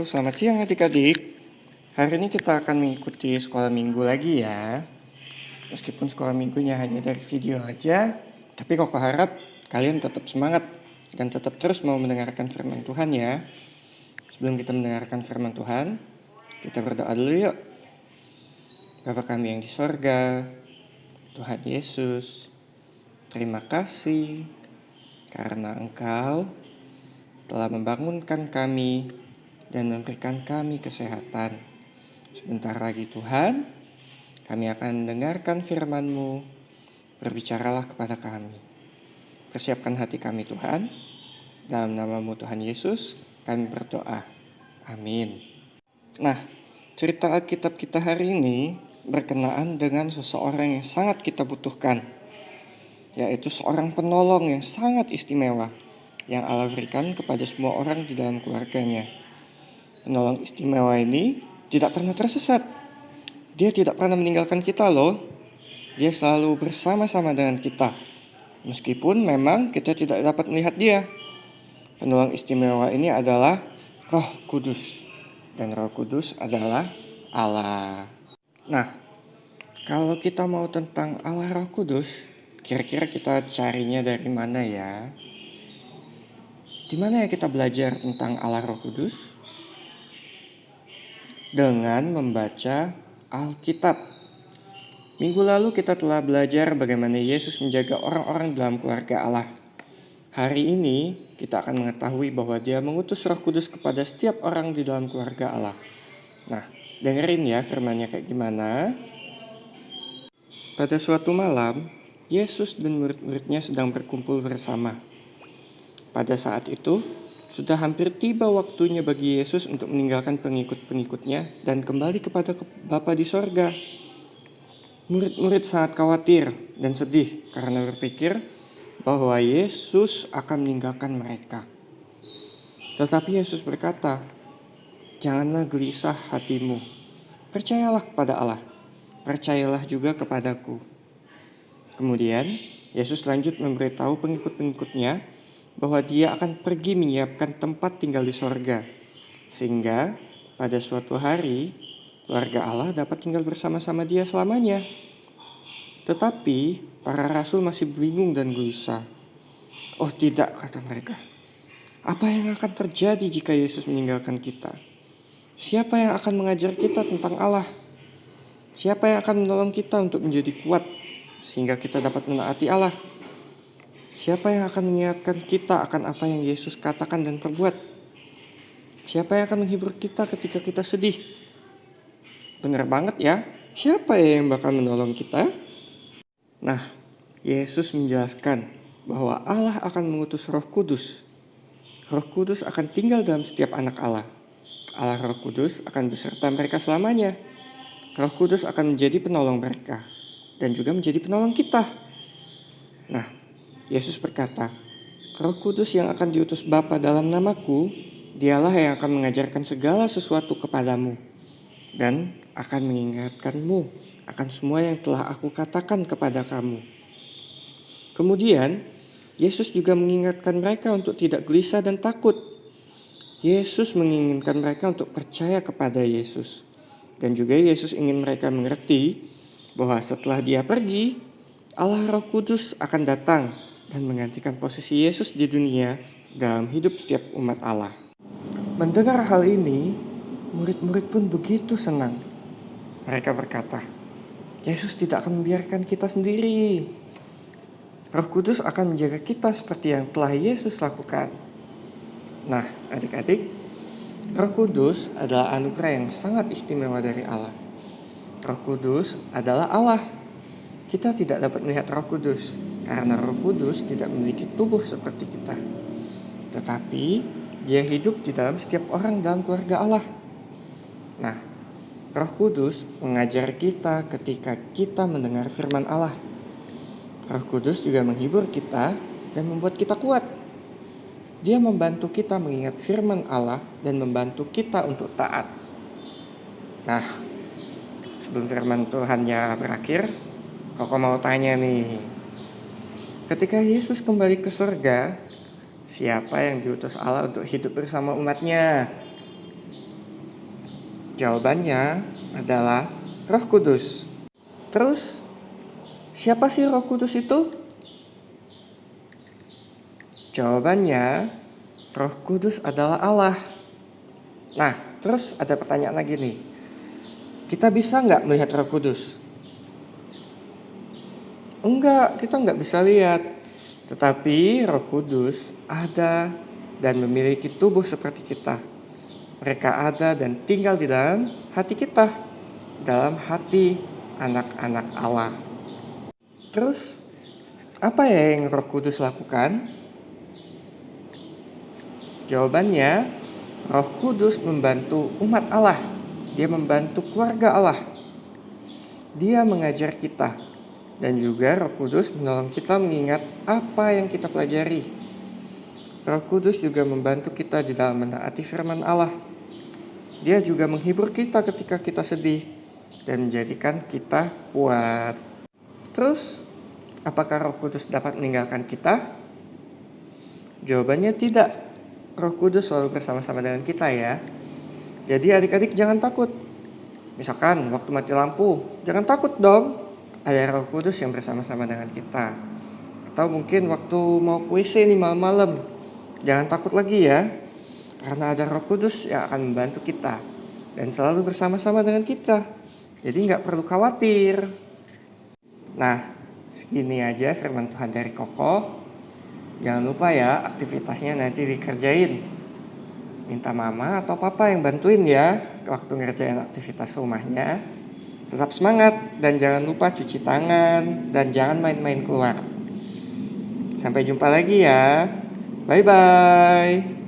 Selamat siang adik-adik. Hari ini kita akan mengikuti sekolah minggu lagi ya. Meskipun sekolah minggunya hanya dari video aja, tapi Koko harap kalian tetap semangat dan tetap terus mau mendengarkan firman Tuhan ya. Sebelum kita mendengarkan firman Tuhan, kita berdoa dulu yuk. Bapa kami yang di sorga, Tuhan Yesus, terima kasih karena Engkau telah membangunkan kami dan memberikan kami kesehatan. Sebentar lagi Tuhan, kami akan mendengarkan firman-Mu. Berbicaralah kepada kami. Persiapkan hati kami Tuhan. Dalam nama-Mu Tuhan Yesus, kami berdoa. Amin. Nah, cerita Alkitab kita hari ini berkenaan dengan seseorang yang sangat kita butuhkan, yaitu seorang penolong yang sangat istimewa yang Allah berikan kepada semua orang di dalam keluarganya. Penolong istimewa ini tidak pernah tersesat. Dia tidak pernah meninggalkan kita loh. Dia selalu bersama-sama dengan kita. Meskipun memang kita tidak dapat melihat dia. Penolong istimewa ini adalah Roh Kudus. Dan Roh Kudus adalah Allah. Nah, kalau kita mau tentang Allah Roh Kudus, kira-kira kita carinya dari mana ya? Di mana ya kita belajar tentang Allah Roh Kudus? Dengan membaca Alkitab. Minggu lalu kita telah belajar bagaimana Yesus menjaga orang-orang dalam keluarga Allah. Hari ini kita akan mengetahui bahwa Dia mengutus Roh Kudus kepada setiap orang di dalam keluarga Allah. Nah, dengerin ya firman-Nya kayak gimana. Pada suatu malam, Yesus dan murid-muridnya sedang berkumpul bersama. Pada saat itu, sudah hampir tiba waktunya bagi Yesus untuk meninggalkan pengikut-pengikutnya dan kembali kepada Bapa di sorga. Murid-murid sangat khawatir dan sedih karena berpikir bahwa Yesus akan meninggalkan mereka. Tetapi Yesus berkata, "Janganlah gelisah hatimu. Percayalah kepada Allah. Percayalah juga kepadaku." Kemudian, Yesus lanjut memberitahu pengikut-pengikutnya bahwa Dia akan pergi menyiapkan tempat tinggal di sorga, sehingga pada suatu hari keluarga Allah dapat tinggal bersama-sama Dia selamanya. Tetapi para rasul masih bingung dan gelisah. "Oh tidak," kata mereka. "Apa yang akan terjadi jika Yesus meninggalkan kita? Siapa yang akan mengajar kita tentang Allah? Siapa yang akan menolong kita untuk menjadi kuat sehingga kita dapat menaati Allah? Siapa yang akan mengingatkan kita akan apa yang Yesus katakan dan perbuat? Siapa yang akan menghibur kita ketika kita sedih?" Benar banget ya, siapa yang bakal menolong kita? Nah, Yesus menjelaskan bahwa Allah akan mengutus Roh Kudus. Roh Kudus akan tinggal dalam setiap anak Allah. Allah Roh Kudus akan beserta mereka selamanya. Roh Kudus akan menjadi penolong mereka dan juga menjadi penolong kita. Nah, Yesus berkata, "Roh Kudus yang akan diutus Bapa dalam namaku, Dialah yang akan mengajarkan segala sesuatu kepadamu dan akan mengingatkanmu akan semua yang telah aku katakan kepada kamu." Kemudian, Yesus juga mengingatkan mereka untuk tidak gelisah dan takut. Yesus menginginkan mereka untuk percaya kepada Yesus. Dan juga Yesus ingin mereka mengerti bahwa setelah Dia pergi, Allah Roh Kudus akan datang dan menggantikan posisi Yesus di dunia dalam hidup setiap umat Allah. Mendengar hal ini, murid-murid pun begitu senang. Mereka berkata, "Yesus tidak akan membiarkan kita sendiri. Roh Kudus akan menjaga kita seperti yang telah Yesus lakukan." Nah, adik-adik, Roh Kudus adalah anugerah yang sangat istimewa dari Allah. Roh Kudus adalah Allah. Kita tidak dapat melihat Roh Kudus karena Roh Kudus tidak memiliki tubuh seperti kita. Tetapi Dia hidup di dalam setiap orang dalam keluarga Allah. Nah, Roh Kudus mengajar kita ketika kita mendengar firman Allah. Roh Kudus juga menghibur kita dan membuat kita kuat. Dia membantu kita mengingat firman Allah dan membantu kita untuk taat. Nah, sebelum firman Tuhannya berakhir, Koko mau tanya nih. Ketika Yesus kembali ke surga, siapa yang diutus Allah untuk hidup bersama umatnya? Jawabannya adalah Roh Kudus. Terus, siapa sih Roh Kudus itu? Jawabannya, Roh Kudus adalah Allah. Nah, terus ada pertanyaan lagi nih. Kita bisa nggak melihat Roh Kudus? Enggak, kita nggak bisa lihat. Tetapi Roh Kudus ada dan memiliki tubuh seperti kita. Mereka ada dan tinggal di dalam hati kita, dalam hati anak-anak Allah. Terus, apa ya yang Roh Kudus lakukan? Jawabannya, Roh Kudus membantu umat Allah. Dia membantu keluarga Allah. Dia mengajar kita. Dan juga Roh Kudus menolong kita mengingat apa yang kita pelajari. Roh Kudus juga membantu kita di dalam menaati firman Allah. Dia juga menghibur kita ketika kita sedih dan menjadikan kita kuat. Terus, apakah Roh Kudus dapat meninggalkan kita? Jawabannya tidak. Roh Kudus selalu bersama-sama dengan kita ya. Jadi adik-adik jangan takut. Misalkan waktu mati lampu, jangan takut dong. Ada Roh Kudus yang bersama-sama dengan kita. Atau mungkin waktu mau ke WC nih malam-malam, jangan takut lagi ya. Karena ada Roh Kudus yang akan membantu kita dan selalu bersama-sama dengan kita. Jadi nggak perlu khawatir. Nah, segini aja firman Tuhan dari Koko. Jangan lupa ya aktivitasnya nanti dikerjain. Minta mama atau papa yang bantuin ya waktu ngerjain aktivitas rumahnya. Tetap semangat dan jangan lupa cuci tangan dan jangan main-main keluar. Sampai jumpa lagi ya. Bye-bye.